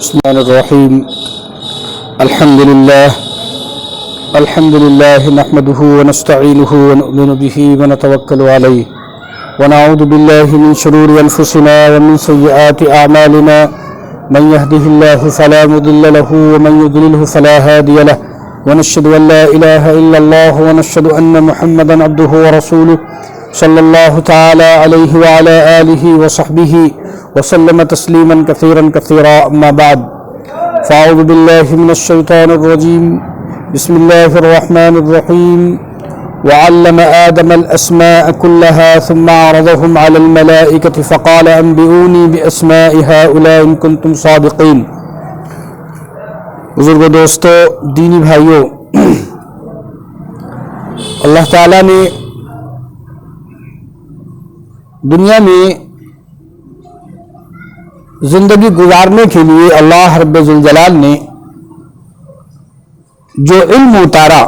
بسم الله الرحيم. الحمد لله نحمده ونستعينه ونؤمن به ونتوكل عليه ونعوذ بالله من شرور أنفسنا ومن سيئات أعمالنا من يهده الله فلا مضل له ومن يضلله فلا هادي له ونشهد أن لا إله إلا الله ونشهد أن محمدا عبده ورسوله صلى الله تعالى عليه وعلى آله وصحبه وسلم تسليما كثيرا أما بعد فأعوذ بالله من الشيطان الرجيم بسم الله الرحمن الرحيم وعلم آدم الأسماء كلها ثم عرضهم على الملائكة فقال أنبئوني بأسماء هؤلاء إن كنتم صادقين. بزرگ دوستو، دینی بھائیو، اللہ تعالیٰ نے دنیا میں زندگی گزارنے کے لیے اللہ رب ذوالجلال نے جو علم اتارا،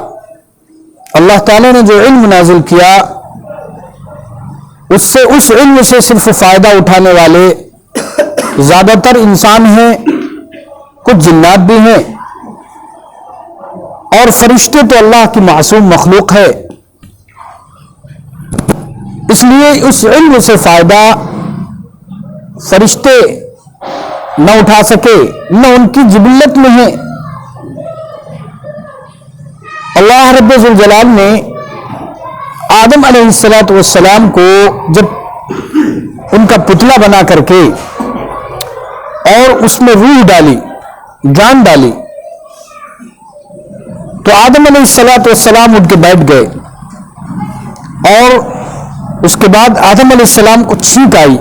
اللہ تعالیٰ نے جو علم نازل کیا، اس علم سے صرف فائدہ اٹھانے والے زیادہ تر انسان ہیں، کچھ جنات بھی ہیں، اور فرشتے تو اللہ کی معصوم مخلوق ہے. اس لیے اس علم سے فائدہ فرشتے نہ اٹھا سکے، نہ ان کی جبلت میں ہے. اللہ رب ذوالجلال نے آدم علیہ السلام کو جب ان کا پتلا بنا کر کے اور اس میں روح ڈالی، جان ڈالی، تو آدم علیہ السلام اٹھ کے بیٹھ گئے، اور اس کے بعد آدم علیہ السلام کو چھینک آئی،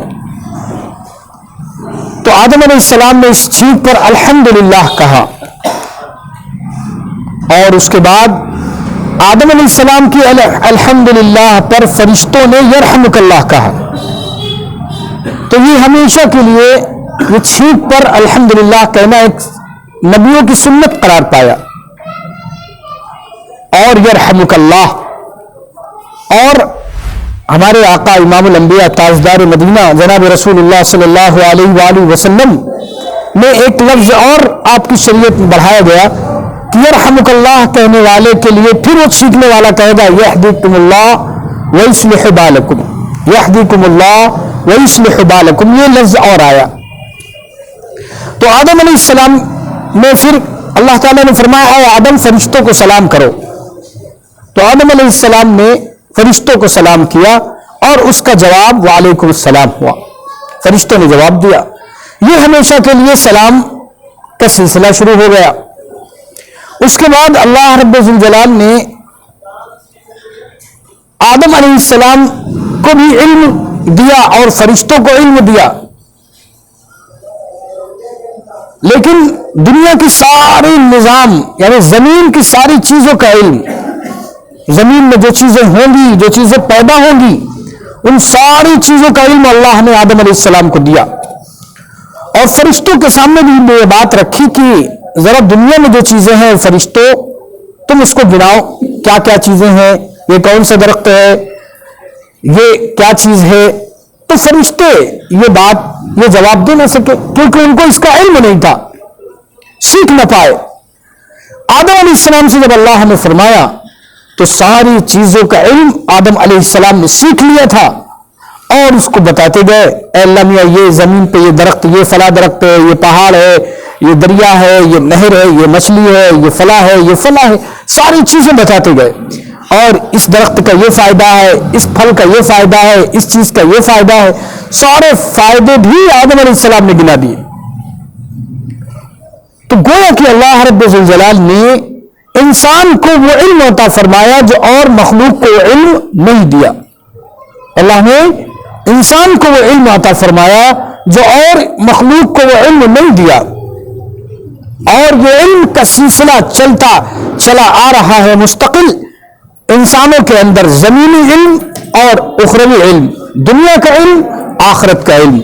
تو آدم علیہ السلام نے اس چھینک پر الحمدللہ کہا، اور اس کے بعد آدم علیہ السلام کی الحمدللہ پر فرشتوں نے یرحمک اللہ کہا. تو یہ ہمیشہ کے لیے یہ چھینک پر الحمدللہ کہنا ایک نبیوں کی سنت قرار پایا. اور یرحمک اللہ، اور ہمارے آقا امام الانبیاء تاجدار مدینہ جناب رسول اللہ صلی اللہ علیہ وآلہ وسلم میں ایک لفظ اور آپ کی شریعت میں بڑھایا گیا کہ یرحمک اللہ کہنے والے کے لیے پھر وہ چھینکنے والا کہے گا یہدیکم اللہ ویصلح بالکم، یہدیکم اللہ ویصلح بالکم، یہ لفظ اور آیا. تو آدم علیہ السلام میں پھر اللہ تعالیٰ نے فرمایا اے آدم فرشتوں کو سلام کرو، تو آدم علیہ السلام نے فرشتوں کو سلام کیا اور اس کا جواب وعلیکم السلام ہوا، فرشتوں نے جواب دیا. یہ ہمیشہ کے لیے سلام کا سلسلہ شروع ہو گیا. اس کے بعد اللہ رب ذوالجلال نے آدم علیہ السلام کو بھی علم دیا اور فرشتوں کو علم دیا، لیکن دنیا کی ساری نظام یعنی زمین کی ساری چیزوں کا علم، زمین میں جو چیزیں ہوں گی، جو چیزیں پیدا ہوں گی، ان ساری چیزوں کا علم اللہ نے آدم علیہ السلام کو دیا. اور فرشتوں کے سامنے بھی یہ بات رکھی کہ ذرا دنیا میں جو چیزیں ہیں فرشتوں تم اس کو گناؤ، کیا کیا چیزیں ہیں، یہ کون سا درخت ہے، یہ کیا چیز ہے. تو فرشتے یہ جواب دے نہ سکے کیونکہ ان کو اس کا علم نہیں تھا، سیکھ نہ پائے. آدم علیہ السلام سے جب اللہ نے فرمایا تو ساری چیزوں کا علم آدم علیہ السلام نے سیکھ لیا تھا، اور اس کو بتاتے گئے اے اللہ میاں یہ زمین پہ یہ درخت، یہ فلاں درخت ہے، یہ پہاڑ ہے، یہ دریا ہے، یہ نہر ہے، یہ مچھلی ہے، یہ فلاں ہے، یہ فلاں ہے، ساری چیزیں بتاتے گئے. اور اس درخت کا یہ فائدہ ہے، اس پھل کا یہ فائدہ ہے، اس چیز کا یہ فائدہ ہے، سارے فائدے بھی آدم علیہ السلام نے گنا دیے. تو گویا کہ اللہ رب ذوالجلال نے انسان کو وہ علم عطا فرمایا جو اور مخلوق کو وہ علم نہیں دیا. اللہ نے انسان کو وہ علم عطا فرمایا جو اور مخلوق کو وہ علم نہیں دیا، اور یہ علم کا سلسلہ چلا آ رہا ہے مستقل انسانوں کے اندر، زمینی علم اور اخروی علم، دنیا کا علم، آخرت کا علم،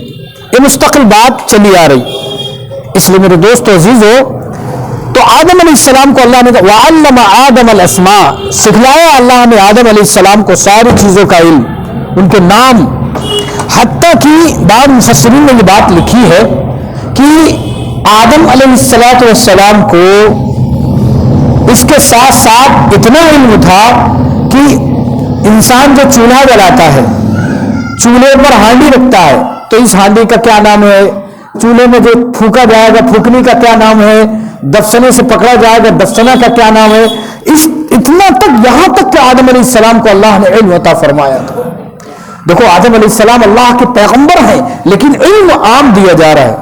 یہ مستقل بات چلی آ رہی. اس لیے میرے دوستو عزیزو، تو آدم علیہ السلام کو اللہ نے وعلم آدم الاسماء، سکھلایا اللہ نے آدم علیہ السلام کو ساری چیزوں کا علم، ان کے نام. حتیٰ کہ بعض مفسرین نے یہ بات لکھی ہے کہ آدم علیہ السلام کو اس کے ساتھ ساتھ اتنا علم تھا کہ انسان جو چولہا جلاتا ہے، چولہے پر ہانڈی رکھتا ہے، تو اس ہانڈی کا کیا نام ہے، چولہے میں جو پھونکا جائے گا پھونکنے کا کیا نام ہے، دفسنے سے پکڑا جائے گا دفسنا کا کیا نام ہے، اتنا تک، یہاں تک کہ آدم علیہ السلام کو اللہ نے علم عطا فرمایا تھا۔ دیکھو آدم علیہ السلام اللہ کے پیغمبر ہیں، لیکن علم عام دیا جا رہا ہے،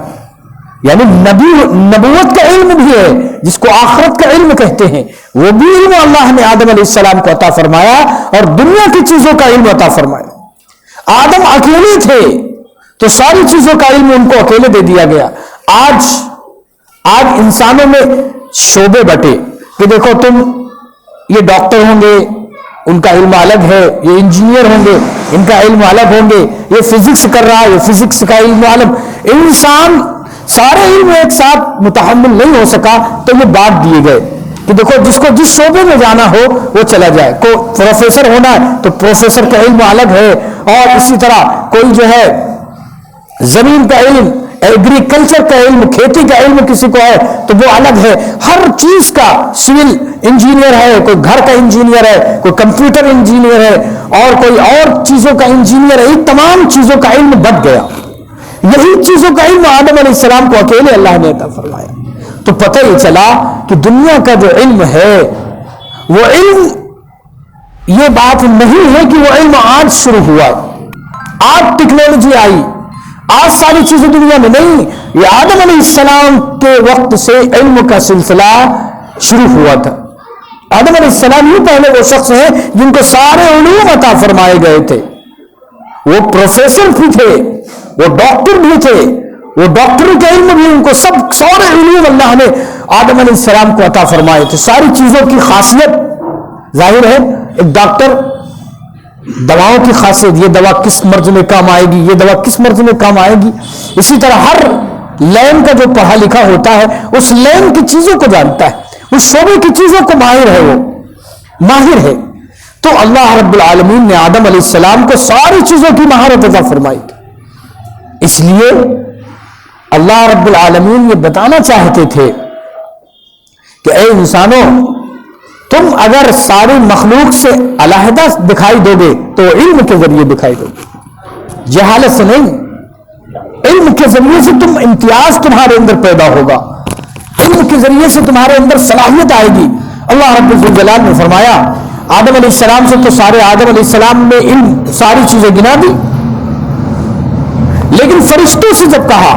یعنی نبوت کا علم بھی ہے جس کو آخرت کا علم کہتے ہیں، وہ بھی علم اللہ نے آدم علیہ السلام کو عطا فرمایا، اور دنیا کی چیزوں کا علم عطا فرمایا۔ آدم اکیلے تھے تو ساری چیزوں کا علم ان کو اکیلے دے دیا گیا۔ آج انسانوں میں شعبے بٹے کہ دیکھو تم یہ ڈاکٹر ہوں گے ان کا علم الگ ہے، یہ انجینئر ہوں گے ان کا علم الگ ہوں گے، یہ فزکس کر رہا ہے یہ فزکس کا علم الگ۔ انسان سارے علم ایک ساتھ متحمل نہیں ہو سکا، تو یہ بات دیے گئے کہ دیکھو جس کو جس شعبے میں جانا ہو وہ چلا جائے۔ کوئی پروفیسر ہونا ہے تو پروفیسر کا علم الگ ہے، اور اسی طرح کوئی جو ہے زمین کا علم، ایگریکلچر کا علم، کھیتی کا علم کسی کو ہے تو وہ الگ ہے۔ ہر چیز کا، سول انجینئر ہے، کوئی گھر کا انجینئر ہے، کوئی کمپیوٹر انجینئر ہے، اور کوئی اور چیزوں کا انجینئر ہے، یہ تمام چیزوں کا علم بٹ گیا۔ یہی چیزوں کا علم آدم علیہ السلام کو اکیلے اللہ نے عطا فرمایا۔ تو پتہ یہ چلا کہ دنیا کا جو علم ہے وہ علم، یہ بات نہیں ہے کہ وہ علم آج شروع ہوا، آج ٹیکنالوجی آئی، آج ساری چیزیں دنیا میں نہیں، یہ آدم علیہ السلام کے وقت سے علم کا سلسلہ شروع ہوا تھا۔ آدم علیہ السلام ہی پہلے وہ شخص ہیں جن کو سارے علوم عطا فرمائے گئے تھے۔ وہ پروفیسر بھی تھے، وہ ڈاکٹر بھی تھے، وہ ڈاکٹری کا علم بھی، ان کو سارے علوم اللہ نے آدم علیہ السلام کو عطا فرمائے تھے۔ ساری چیزوں کی خاصیت ظاہر ہے، ایک ڈاکٹر دواؤں کی خاصیت، یہ دوا کس مرض میں کام آئے گی، یہ دوا کس مرض میں کام آئے گی، اسی طرح ہر لائن کا جو پڑھا لکھا ہوتا ہے اس لائن کی چیزوں کو جانتا ہے، اس شعبے کی چیزوں کو ماہر ہے، وہ ماہر ہے۔ تو اللہ رب العالمین نے آدم علیہ السلام کو ساری چیزوں کی مہارت عطا فرمائی تھی۔ اس لیے اللہ رب العالمین یہ بتانا چاہتے تھے کہ اے انسانوں، تم اگر ساری مخلوق سے علیحدہ دکھائی دو گے تو علم کے ذریعے دکھائی دو گے، جہالت سے نہیں، علم کے ذریعے سے تم امتیاز تمہارے اندر پیدا ہوگا، علم کے ذریعے سے تمہارے اندر صلاحیت آئے گی۔ اللہ رب الجلال نے فرمایا آدم علیہ السلام سے تو سارے آدم علیہ السلام نے علم ساری چیزیں گنا دی، لیکن فرشتوں سے جب کہا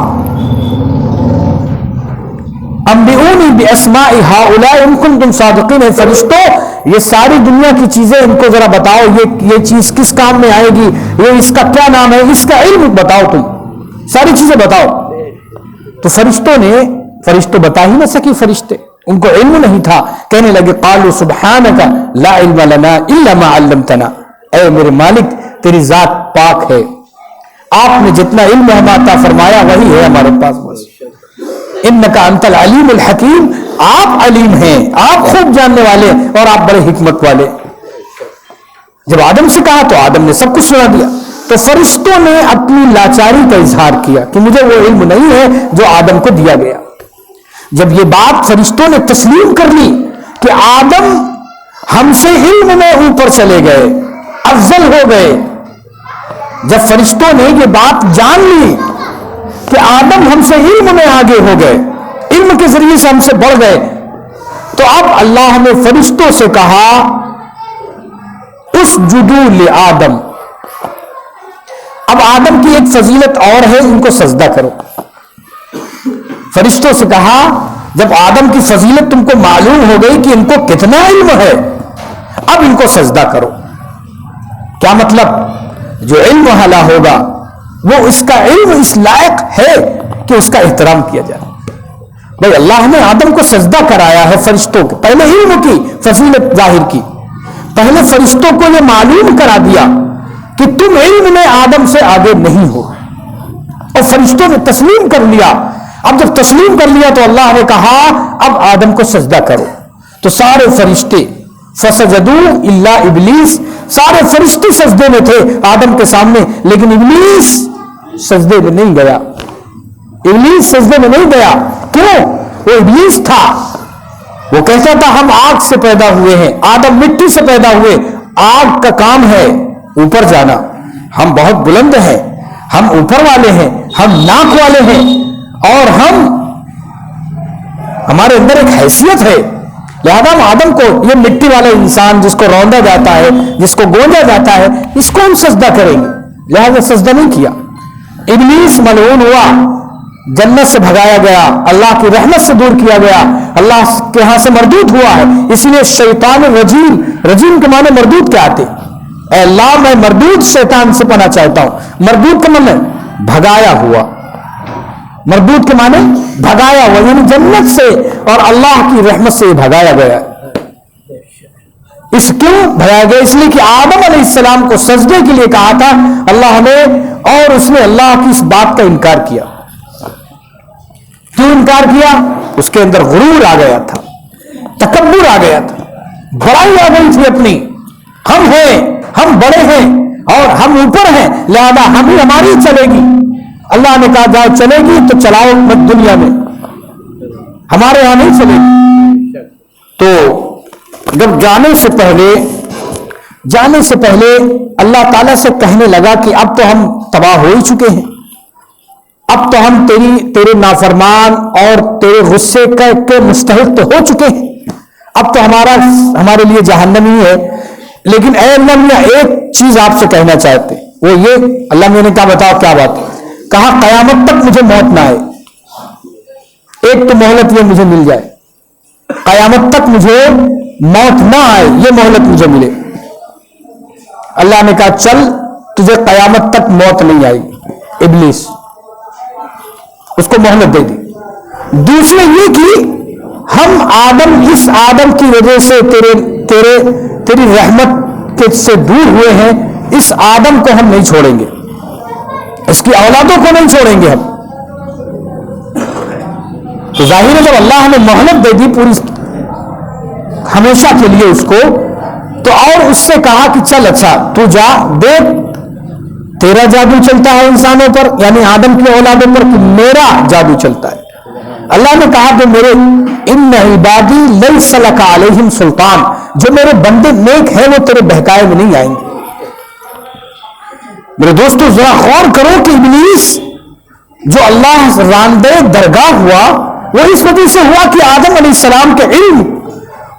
انبئونی باسماء ہؤلاء ان کنتم صادقین، فرشتوں یہ ساری دنیا کی چیزیں ان کو ذرا بتاؤ، یہ چیز کس کام میں آئے گی، یہ اس کا کیا نام ہے، اس کا علم بتاؤ، تم ساری چیزیں بتاؤ۔ تو فرشتوں بتا ہی نہ سکی، فرشتے ان کو علم نہیں تھا، کہنے لگے قالوا سبحانک لا علم لنا الا ما علمتنا، اے میرے مالک تیری ذات پاک ہے، آپ نے جتنا علم ہمیں عطا فرمایا وہی ہے ہمارے پاس، بس انک انت العلیم الحکیم، آپ علیم ہیں، آپ خوب جاننے والے اور آپ بڑے حکمت والے۔ جب آدم سے کہا تو آدم نے سب کچھ سنا دیا، تو فرشتوں نے اپنی لاچاری کا اظہار کیا کہ مجھے وہ علم نہیں ہے جو آدم کو دیا گیا۔ جب یہ بات فرشتوں نے تسلیم کر لی کہ آدم ہم سے علم میں اوپر چلے گئے، افضل ہو گئے، جب فرشتوں نے یہ بات جان لی کہ آدم ہم سے علم میں آگے ہو گئے، علم کے ذریعے سے ہم سے بڑھ گئے، تو اب اللہ نے فرشتوں سے کہا اسجدوا لآدم، اب آدم کی ایک فضیلت اور ہے، ان کو سجدہ کرو۔ فرشتوں سے کہا جب آدم کی فضیلت تم کو معلوم ہو گئی کہ ان کو کتنا علم ہے، اب ان کو سجدہ کرو۔ کیا مطلب؟ جو علم حالا ہوگا وہ اس کا علم اس لائق ہے کہ اس کا احترام کیا جائے۔ بھائی اللہ نے آدم کو سجدہ کرایا ہے فرشتوں کو، پہلے علم کی فضیلت ظاہر کی، پہلے فرشتوں کو یہ معلوم کرا دیا کہ تم علم میں آدم سے آگے نہیں ہو، اور فرشتوں نے تسلیم کر لیا۔ اب جب تسلیم کر لیا تو اللہ نے کہا اب آدم کو سجدہ کرو، تو سارے فرشتے فسجدوا الا ابلیس، سارے فرشتے سجدے میں تھے آدم کے سامنے، لیکن ابلیس سجدے میں نہیں گیا، ابلیس سجدے میں نہیں گیا۔ کیوں؟ وہ ابلیس تھا، وہ کہتا تھا ہم آگ سے پیدا ہوئے ہیں، آدم مٹی سے پیدا ہوئے، آگ کا کام ہے اوپر جانا، ہم بہت بلند ہیں، ہم اوپر والے ہیں، ہم ناک والے ہیں، اور ہمارے اندر ایک حیثیت ہے، لہذا ہم آدم کو، یہ مٹی والا انسان جس کو روندا جاتا ہے، جس کو گونجا جاتا ہے، اس کو ہم سجدہ کریں گے، لہذا سجدہ نہیں کیا۔ ابلیس ملعون ہوا، جنت سے بھگایا گیا، اللہ کی رحمت سے دور کیا گیا، اللہ کے ہاں سے مردود ہوا ہے، اس لیے شیطان رجیم، رجیم کے معنی مردود کیا آتے؟ اے اللہ میں مردود شیطان سے پناہ چاہتا ہوں۔ مردود کا معنی بھگایا ہوا، مردود کے معنی بھگایا ہوا، یعنی جنت سے اور اللہ کی رحمت سے بھگایا گیا۔ اس کیوں بھگایا گیا؟ اس لیے کہ آدم علیہ السلام کو سجدے کے لیے کہا تھا اللہ نے، اور اس نے اللہ کی اس بات کا انکار کیا۔ کیوں انکار کیا؟ اس کے اندر غرور آ گیا تھا، تکبر آ گیا تھا، بڑائی آ گئی تھی اپنی، ہم ہیں، ہم بڑے ہیں اور ہم اوپر ہیں، لہذا ہماری چلے گی۔ اللہ نے کہا جاؤ چلے گی تو چلاؤ مت دنیا میں، ہمارے یہاں نہیں چلے گی۔ تو جب جانے سے پہلے اللہ تعالیٰ سے کہنے لگا کہ اب تو ہم تباہ ہو ہی چکے ہیں، اب تو ہم تیرے نافرمان اور تیرے غصے کے مستحق تو ہو چکے ہیں، اب تو ہمارے لیے جہنم ہی ہے۔ لیکن اے اللہ میاں ایک چیز آپ سے کہنا چاہتے، وہ یہ، اللہ میاں نے کہا بتاؤ کیا بات ہے؟ کہا قیامت تک مجھے موت نہ آئے، ایک تو مہلت یہ مجھے مل جائے، قیامت تک مجھے موت نہ آئے، یہ مہلت مجھے ملے۔ اللہ نے کہا چل تجھے قیامت تک موت نہیں آئے گی۔ ابلیس اس کو مہلت دے دی۔ دوسرے یہ کہ ہم اس آدم کی وجہ سے تیری رحمت سے دور ہوئے ہیں، اس آدم کو ہم نہیں چھوڑیں گے، اس کی اولادوں کو نہیں چھوڑیں گے ہم۔ تو ظاہر ہے جب اللہ نے مہلت دے دی پوری ہمیشہ کے لیے اس کو، تو اور اس سے کہا کہ چل اچھا تو جا دیکھ، تیرا جادو چلتا ہے انسانوں پر، یعنی آدم کی اولادوں پر، کہ میرا جادو چلتا ہے۔ اللہ نے کہا کہ میرے ان عبادی لیس لک علیہم سلطان، جو میرے بندے نیک ہیں وہ تیرے بہکائے میں نہیں آئیں گے۔ میرے دوستو ذرا غور کرو کہ ابلیس جو اللہ راندے درگاہ ہوا، وہ اس وجہ سے ہوا کہ آدم علیہ السلام کے علم،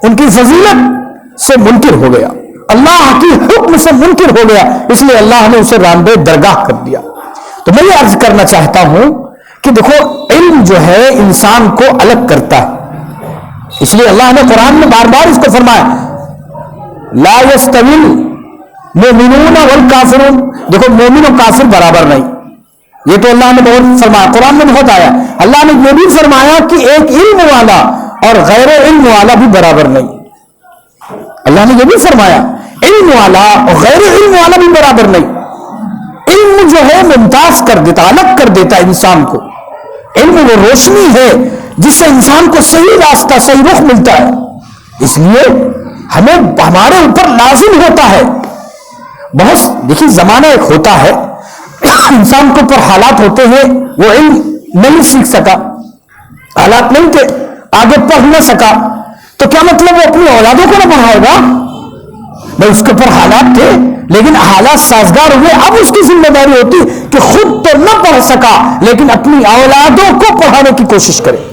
ان کی فضیلت سے منکر ہو گیا، اللہ کی حکم سے منکر ہو گیا، اس لیے اللہ نے اسے راندے درگاہ کر دیا۔ تو میں یہ عرض کرنا چاہتا ہوں کہ دیکھو علم جو ہے انسان کو الگ کرتا ہے، اس لیے اللہ نے قرآن میں بار بار اس کو فرمایا لا یستوی المؤمنون والکافرون، دیکھو مومن و کافر برابر نہیں، یہ تو اللہ نے بہت فرمایا، قرآن میں بہت آیا۔ اللہ نے یہ بھی فرمایا کہ ایک علم والا اور غیر علم والا بھی برابر نہیں، اللہ نے یہ بھی فرمایا علم والا اور غیر علم والا بھی برابر نہیں۔ علم جو ہے ممتاز کر دیتا، الگ کر دیتا انسان کو، علم وہ روشنی ہے جس سے انسان کو صحیح راستہ، صحیح رخ ملتا ہے، اس لیے ہمارے اوپر لازم ہوتا ہے۔ بہت دیکھیے زمانہ ایک ہوتا ہے انسان کے اوپر حالات ہوتے ہیں، وہ علم نہیں سیکھ سکا، حالات نہیں تھے، آگے پڑھ نہ سکا، تو کیا مطلب وہ اپنی اولادوں کو نہ پڑھائے گا؟ بھائی اس کے اوپر حالات تھے لیکن حالات سازگار ہوئے، اب اس کی ذمہ داری ہوتی کہ خود تو نہ پڑھ سکا لیکن اپنی اولادوں کو پڑھانے کی کوشش کرے،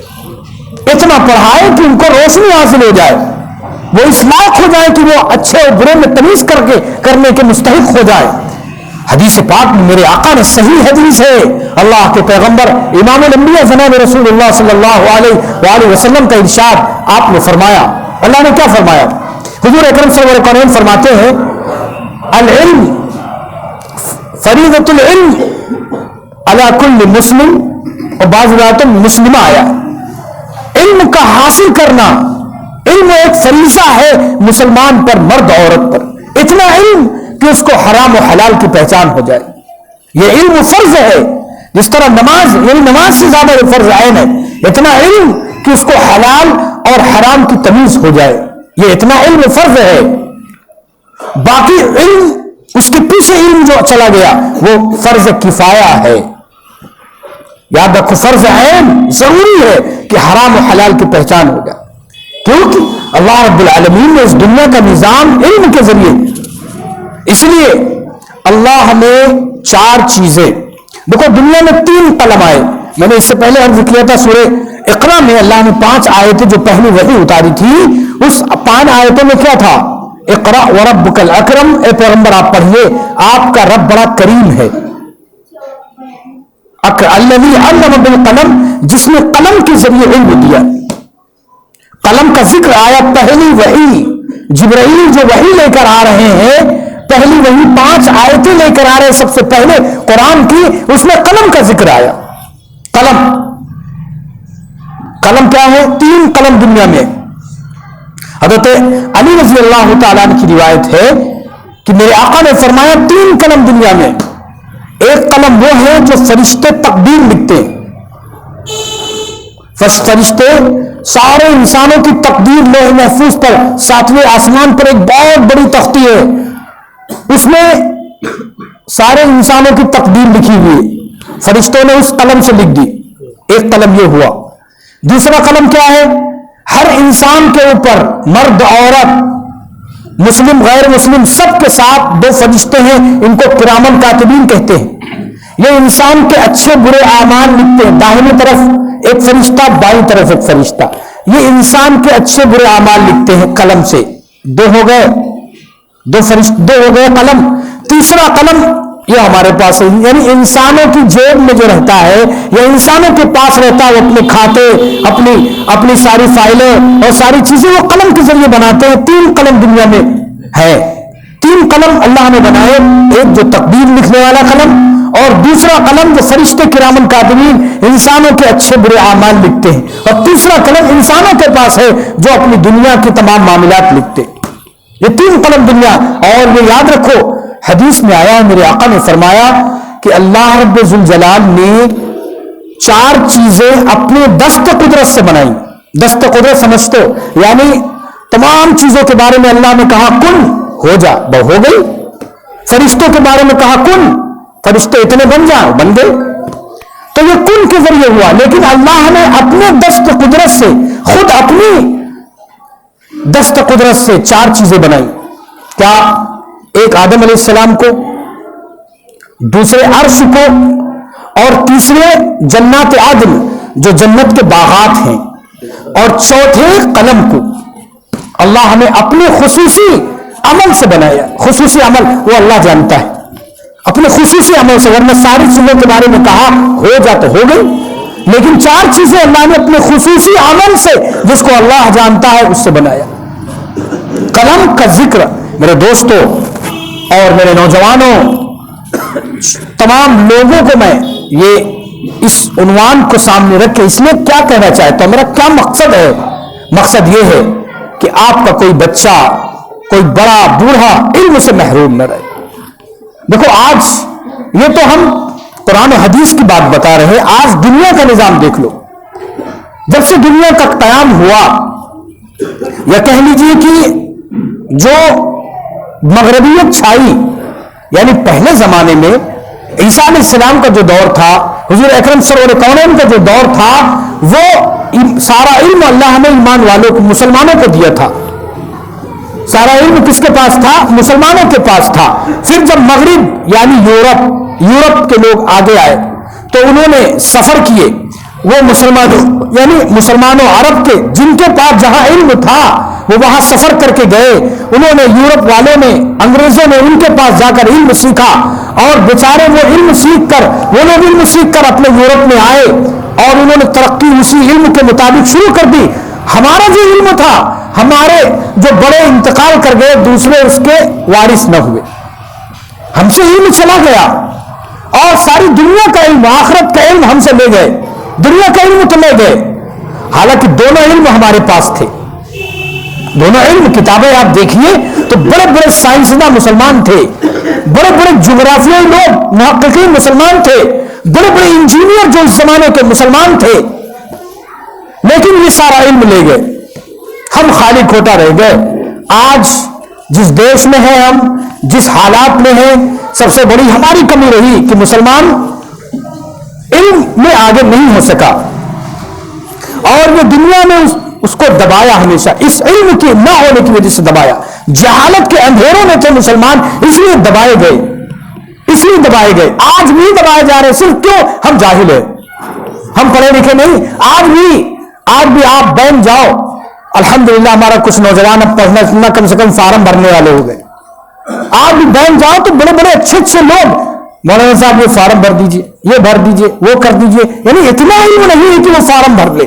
اتنا پڑھائے کہ ان کو روشنی حاصل ہو جائے، وہ اس لائق ہو جائے کہ وہ اچھے اور برے میں تمیز کرنے کے مستحق ہو جائے۔ حدیث پاک میں میرے آقا نے صحیح حدیث ہے، اللہ کے پیغمبر امام الانبیاء جناب رسول اللہ صلی اللہ علیہ وآلہ وسلم کا ارشاد آپ نے فرمایا، اللہ نے کیا فرمایا؟ حضور اکرم صلی اللہ علیہ وسلم فرماتے ہیں العلم فریضۃ العلم علی کل مسلم، اور بعض روایتوں میں مسلمہ آیا، علم کا حاصل کرنا، علم ایک فریضہ ہے مسلمان پر، مرد عورت پر، اتنا علم کہ اس کو حرام و حلال کی پہچان ہو جائے، یہ علم فرض ہے، جس طرح نماز، یعنی نماز سے زیادہ یہ فرض عین ہے، اتنا علم کہ اس کو حلال اور حرام کی تمیز ہو جائے، یہ اتنا علم فرض ہے۔ باقی علم اس کے پیچھے علم جو چلا گیا وہ فرض کفایہ ہے، یاد رکھو فرض عین ضروری ہے کہ حرام و حلال کی پہچان ہو جائے، کیونکہ اللہ رب العالمین نے اس دنیا کا نظام علم کے ذریعے، اس لیے اللہ ہمیں 4 چیزیں، دیکھو دنیا میں 3 قلم آئے، میں نے اس سے پہلے عرض کیا تھا سورہ اقرا میں اللہ نے 5 آیتیں جو پہلی وحی اتاری تھی، اس 5 آیتوں میں کیا تھا؟ اقرا وربک الاکرم، اے پیغمبر آپ پڑھیے، آپ کا رب بڑا کریم ہے، الذی علم بالقلم، جس نے قلم کے ذریعے علم دیا۔ قلم کا ذکر آیا پہلی وحی، جبرائیل جو وحی لے کر آ رہے ہیں، پہلی وحی 5 آیتیں لے کر آ رہے ہیں سب سے پہلے قرآن کی، اس میں قلم کا ذکر آیا۔ قلم کیا ہے؟ 3 قلم دنیا میں۔ حضرت علی رضی اللہ تعالیٰ عنہ کی روایت ہے کہ میرے آقا نے فرمایا 3 قلم دنیا میں، ایک قلم وہ ہے جو فرشتے تقدیر لکھتے ہیں، فرشتے سارے انسانوں کی تقدیر لوح محفوظ پر 7ویں آسمان پر ایک بہت بڑی تختی ہے، اس میں سارے انسانوں کی تقدیر لکھی ہوئی، فرشتوں نے اس قلم سے لکھ دی، ایک قلم یہ ہوا۔ دوسرا قلم کیا ہے؟ ہر انسان کے اوپر، مرد عورت، مسلم غیر مسلم، سب کے ساتھ 2 فرشتے ہیں، ان کو کرامن کاتبین کہتے ہیں، یہ انسان کے اچھے برے اعمال لکھتے ہیں، داہنی طرف ایک فرشتہ، بائیں طرف ایک فرشتہ، یہ انسان کے اچھے برے اعمال لکھتے ہیں قلم سے۔ 2 ہو گئے، 2 ہو گئے قلم۔ تیسرا قلم یہ ہمارے پاس ہے، یعنی انسانوں کی جیب میں جو رہتا ہے یا انسانوں کے پاس رہتا ہے، وہ اپنے کھاتے، اپنی ساری فائلیں اور ساری چیزیں وہ قلم کے ذریعے بناتے ہیں۔ 3 قلم دنیا میں ہے، 3 قلم اللہ نے بنائے، ایک جو تقدیر لکھنے والا قلم، اور دوسرا قلم جو فرشتے کرامن کاتبین انسانوں کے اچھے برے اعمال لکھتے ہیں، اور تیسرا قلم انسانوں کے پاس ہے جو اپنی دنیا کے تمام معاملات لکھتے ہیں۔ یہ 3 قلم دنیا، اور یہ یاد رکھو حدیث میں آیا ہے، میرے آقا نے فرمایا کہ اللہ رب ذوالجلال نے 4 چیزیں اپنے دست قدرت سے بنائی۔ دست قدرت سمجھتے ہو؟ یعنی تمام چیزوں کے بارے میں اللہ نے کہا کن ہو جا، وہ ہو گئی۔ فرشتوں کے بارے میں کہا کن، فرشتے اتنے بن جاؤ، بن گئے۔ تو یہ کن کے ذریعے ہوا، لیکن اللہ نے اپنے دست قدرت سے، خود اپنی دست قدرت سے 4 چیزیں بنائی۔ کیا؟ ایک آدم علیہ السلام کو، دوسرے عرش کو، اور تیسرے جنات عدن جو جنت کے باغات ہیں، اور چوتھے قلم کو اللہ ہمیں اپنے خصوصی عمل سے بنایا۔ خصوصی عمل وہ اللہ جانتا ہے، اپنے خصوصی عمل سے، ورنہ ساری چیزوں کے بارے میں کہا ہو جا تو ہو گئی، لیکن 4 چیزیں اللہ نے اپنے خصوصی عمل سے، جس کو اللہ جانتا ہے، اس سے بنایا۔ قلم کا ذکر میرے دوستوں اور میرے نوجوانوں، تمام لوگوں کو میں یہ اس عنوان کو سامنے رکھ کے اس میں کیا کہنا چاہتا ہوں، میرا کیا مقصد ہے؟ مقصد یہ ہے کہ آپ کا کوئی بچہ، کوئی بڑا بوڑھا علم سے محروم نہ رہے۔ دیکھو آج یہ تو ہم قرآن و حدیث کی بات بتا رہے ہیں، آج دنیا کا نظام دیکھ لو۔ جب سے دنیا کا قیام ہوا، یا کہہ لیجیے کہ جو مغربیت چھائی، یعنی پہلے زمانے میں عیسیٰ علیہ السلام کا جو دور تھا، حضور اکرم سرور کونین کا جو دور تھا، وہ سارا علم اللہ نے ایمان والوں کو، مسلمانوں کو دیا تھا۔ سارا علم کس کے پاس تھا؟ مسلمانوں کے پاس تھا۔ پھر جب مغرب یعنی یورپ کے لوگ آگے آئے تو انہوں نے سفر کیے، وہ مسلمانوں عرب کے، جن کے پاس جہاں علم تھا وہ وہاں سفر کر کے گئے، انہوں نے یورپ والوں نے، انگریزوں نے ان کے پاس جا کر علم سیکھا، اور بیچارے وہ علم سیکھ کر اپنے یورپ میں آئے، اور انہوں نے ترقی اسی علم کے مطابق شروع کر دی۔ ہمارا جو علم تھا، ہمارے جو بڑے انتقال کر گئے، دوسرے اس کے وارث نہ ہوئے، ہم سے علم چلا گیا، اور ساری دنیا کا علم، آخرت کا علم ہم سے لے گئے، دنیا کا علم تو لے گئے، حالانکہ دونوں علم ہمارے پاس تھے۔ دونوں علم، کتابیں آپ دیکھیے تو بڑے بڑے سائنسداں مسلمان تھے، بڑے بڑے جغرافیائی لوگ، محققین مسلمان تھے، بڑے بڑے انجینئر جو اس زمانے کے مسلمان تھے، لیکن یہ سارا علم لے گئے، ہم خالی کھوٹا رہ گئے۔ آج جس دیش میں ہیں ہم، جس حالات میں ہیں، سب سے بڑی ہماری کمی رہی کہ مسلمان علم میں آگے نہیں ہو سکا اور وہ دنیا میں اس کو دبایا ہمیشہ، اس علم کی نہ ہونے کی وجہ سے دبایا. جہالت کے اندھیروں میں تھے مسلمان، اس لیے دبائے گئے، اس لیے دبائے گئے. آج بھی دبائے جا رہے، صرف کیوں؟ ہم جاہل ہیں، ہم پڑھے لکھے نہیں. آج بھی آپ بینک جاؤ، الحمدللہ ہمارا کچھ نوجوان اب پڑھنا سننا کم سے کم فارم بھرنے والے ہو گئے. آپ بھی بینک جاؤ تو بڑے بڑے اچھے اچھے لوگ، مولانا صاحب یہ فارم بھر دیجئے، یہ بھر دیجئے، وہ کر دیجئے. یعنی اتنا علم نہیں ہے کہ وہ فارم بھر لے.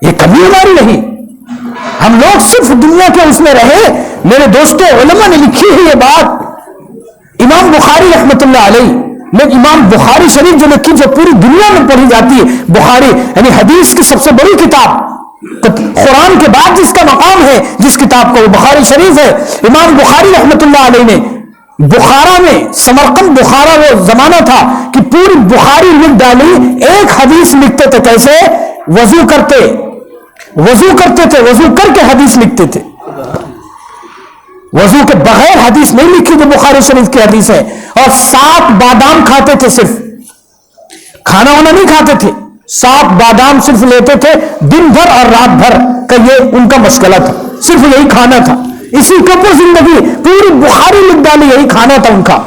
یہ کمی ہماری نہیں، ہم لوگ صرف دنیا کے اس میں رہے. میرے دوستوں، علماء نے لکھی ہے یہ بات. امام بخاری رحمت اللہ علیہ نے امام بخاری شریف جو لکھی، جو پوری دنیا میں پڑھی جاتی ہے، بخاری یعنی حدیث کی سب سے بڑی کتاب، قرآن کے بعد جس کا مقام ہے، جس کتاب کا وہ بخاری شریف ہے. امام بخاری رحمت اللہ علیہ نے بخارا میں، سمرقند بخارا وہ زمانہ تھا کہ پوری بخاری لکھ ڈالی. ایک حدیث لکھتے تھے، کیسے؟ وضو کرتے تھے، وضو کر کے حدیث لکھتے تھے. وضو کے بغیر حدیث نہیں لکھی جو بخاری شریف کی حدیث ہے. اور 7 بادام کھاتے تھے، صرف کھانا وانا نہیں کھاتے تھے، 7 بادام صرف لیتے تھے دن بھر اور رات بھر کا، یہ ان کا مشغلہ تھا، صرف یہی کھانا تھا. اسی کے اوپر زندگی، پوری بخاری لکھ ڈالی، یہی کھانا تھا ان کا.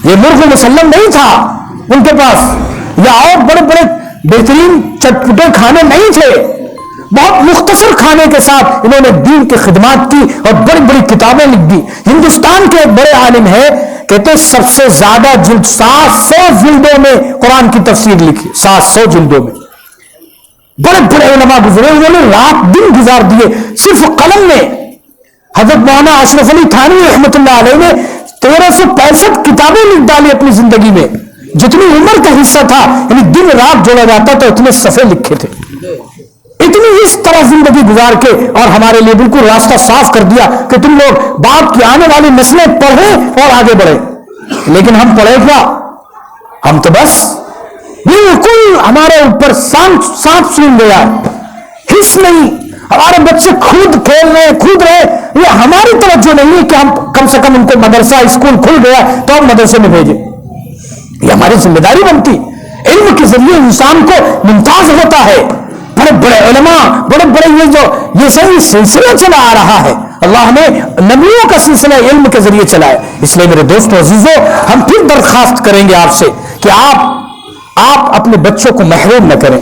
یہ مرغ مسلم نہیں تھا ان کے پاس، یا اور بڑے بڑے بہترین چٹپٹے کھانے نہیں تھے. بہت مختصر کھانے کے ساتھ انہوں نے دین کی خدمات کی اور بڑی بڑی کتابیں لکھ دی. ہندوستان کے ایک بڑے عالم ہیں، کہتے سب سے زیادہ جلد 700 جلدوں میں قرآن کی تفسیر لکھی، 700 جلدوں میں. بڑے بڑے علماء گزرے، انہوں نے رات دن گزار دیے صرف قلم میں. حضرت مولانا اشرف علی تھانوی رحمت اللہ علیہ نے 1365 کتابیں لکھ ڈالی اپنی زندگی میں. جتنی عمر کا حصہ تھا، یعنی دن رات جوڑا جاتا تو اتنے صفحے لکھے تھے. اتنی اس طرح زندگی گزار کے اور ہمارے لیے بالکل راستہ صاف کر دیا کہ تم لوگ باپ کی آنے والی نسلیں پڑھیں اور آگے بڑھیں. لیکن ہم پڑھے کیا؟ ہم تو بس بالکل ہمارے اوپر سانپ سون گیا، حس نہیں. ہمارے بچے خود کھیل رہے، کود رہے. یہ ہماری توجہ نہیں ہے کہ ہم کم سے کم ان کو مدرسہ اسکول کھل گیا تو ہم مدرسے میں بھیجیں. یہ ہماری ذمہ داری بنتی. علم کے ذریعے انسان کو ممتاز ہوتا ہے. بڑے بڑے علماء، بڑے بڑے یہ صحیح سلسلہ چلا آ رہا ہے. اللہ نے نبیوں کا سلسلہ علم کے ذریعے چلایا. اس لیے میرے دوستو عزیزو، ہم پھر درخواست کریں گے آپ سے کہ آپ اپنے بچوں کو محروم نہ کریں.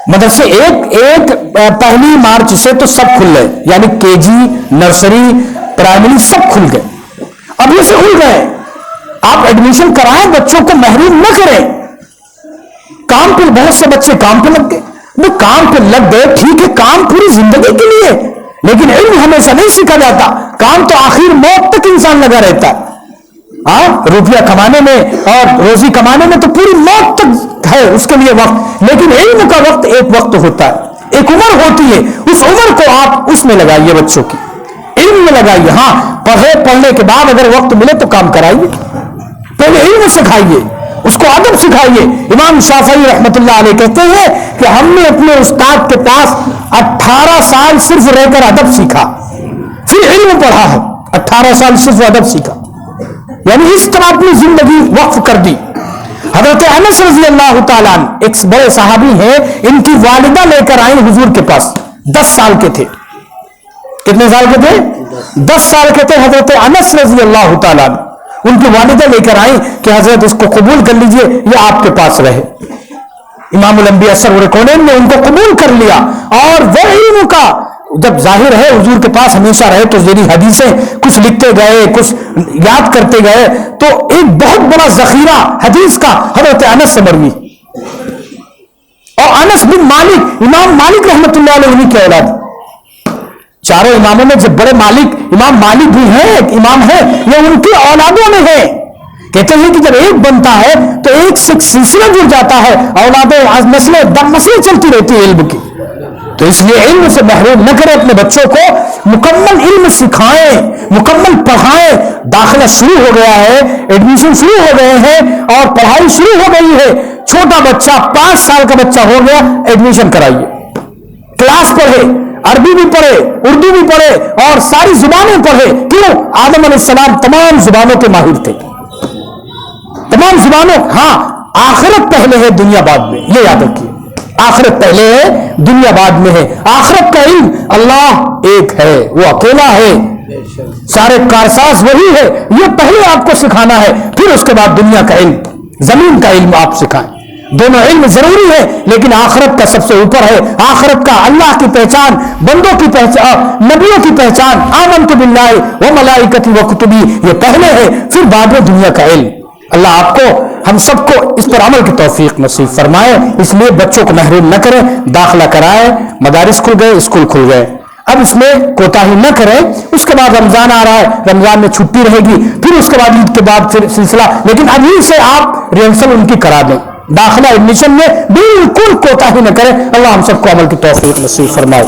مدرسے ایک 1 مارچ سے تو سب کھل گئے، یعنی KG، نرسری، پرائمری سب کھل گئے. اب یہ سے کھل گئے، آپ ایڈمیشن کرائیں، بچوں کو محروم نہ کریں. کام پہ بہت سے بچے کام پہ لگ گئے. وہ کام پہ لگ گئے، ٹھیک ہے، کام پوری زندگی کے لیے، لیکن علم ہمیشہ نہیں سیکھا جاتا. کام تو آخر موت تک انسان لگا رہتا ہے. روپیہ کمانے میں اور روزی کمانے میں تو پوری موت تک ہے اس کے لیے وقت. لیکن علم کا وقت ایک وقت ہوتا ہے، ایک عمر ہوتی ہے. اس عمر کو آپ اس میں لگائیے، بچوں کی علم میں لگائیے. ہاں، پڑھنے کے بعد اگر وقت ملے تو کام کرائیے. پہلے علم سکھائیے، اس کو ادب سکھائیے. امام شافعی رحمت اللہ علیہ کہتے ہیں کہ ہم نے اپنے استاد کے پاس 18 سال صرف رہ کر ادب سیکھا، پھر علم پڑھا ہے. 18 سال صرف ادب سیکھا، یعنی اس طرح اپنی زندگی وقف کر دی. حضرت انس رضی اللہ تعالیٰ ایک بڑے صحابی ہیں، ان کی والدہ لے کر آئیں حضور کے پاس. 10 سال کے تھے. کتنے سال کے تھے؟ 10 سال کے تھے. حضرت انس رضی اللہ تعالیٰ ان کی والدہ لے کر آئیں کہ حضرت اس کو قبول کر لیجئے، یہ آپ کے پاس رہے. امام الانبیاء سرور کونین نے ان کو قبول کر لیا. اور وہ علم کا جب ظاہر ہے حضور کے پاس ہمیشہ رہے تو ذیلی حدیثیں کچھ لکھتے گئے، کچھ یاد کرتے گئے. تو ایک بہت بڑا ذخیرہ حدیث کا حضرت انس سے مروی. اور انس بن مالک، امام مالک رحمت اللہ علیہ انہی کے اولاد. چاروں اماموں میں جو بڑے مالک، امام مالک بھی ہیں، ایک امام ہے، یہ ان کی اولادوں میں ہے. کہتے ہیں کہ جب ایک بنتا ہے تو ایک سلسلہ جڑ جاتا ہے، اولادیں نسلیں در نسلیں چلتی رہتی ہے علم کی. تو اس لیے علم سے محروم نہ کریں. اپنے بچوں کو مکمل علم سکھائیں، مکمل پڑھائیں. داخلہ شروع ہو گیا ہے، ایڈمیشن شروع ہو گئے ہیں اور پڑھائی شروع ہو گئی ہے. چھوٹا بچہ 5 سال کا بچہ ہو گیا، ایڈمیشن کرائیے، کلاس پڑھے، عربی بھی پڑھے، اردو بھی پڑھے اور ساری زبانیں پڑھے. کیوں؟ آدم علیہ السلام تمام زبانوں کے ماہر تھے. تمام زبانوں. ہاں آخرت پہلے ہے دنیا بعد میں, یہ یاد رکھیے, آخرت پہلے ہے دنیا بعد میں ہے. آخرت کا علم اللہ ایک ہے, وہ اکیلا ہے, سارے کارساز وہی ہے, یہ پہلے آپ کو سکھانا ہے, پھر اس کے بعد دنیا کا علم, زمین کا علم آپ سکھائیں. دونوں علم ضروری ہے, لیکن آخرت کا سب سے اوپر ہے. آخرت کا اللہ کی پہچان, بندوں کی پہچان, نبیوں کی پہچان, آمنت باللہ و ملائکتی و کتبی, یہ پہلے ہے, پھر بعد میں دنیا کا علم. اللہ آپ کو, ہم سب کو اس پر عمل کی توفیق نصیب فرمائے. اس لیے بچوں کو محروم نہ کریں, داخلہ کرائے, مدارس کھل گئے, اسکول کھل گئے, اب اس میں کوتاہی نہ کریں. اس کے بعد رمضان آ رہا ہے, رمضان میں چھٹی رہے گی, پھر اس کے بعد عید کے بعد پھر سلسلہ, لیکن ابھی سے آپ ریہرسل ان کی کرا دیں. داخلہ ایڈمیشن میں بالکل کوتاہی نہ کریں. اللہ ہم سب کو عمل کی توفیق نصیب فرمائے.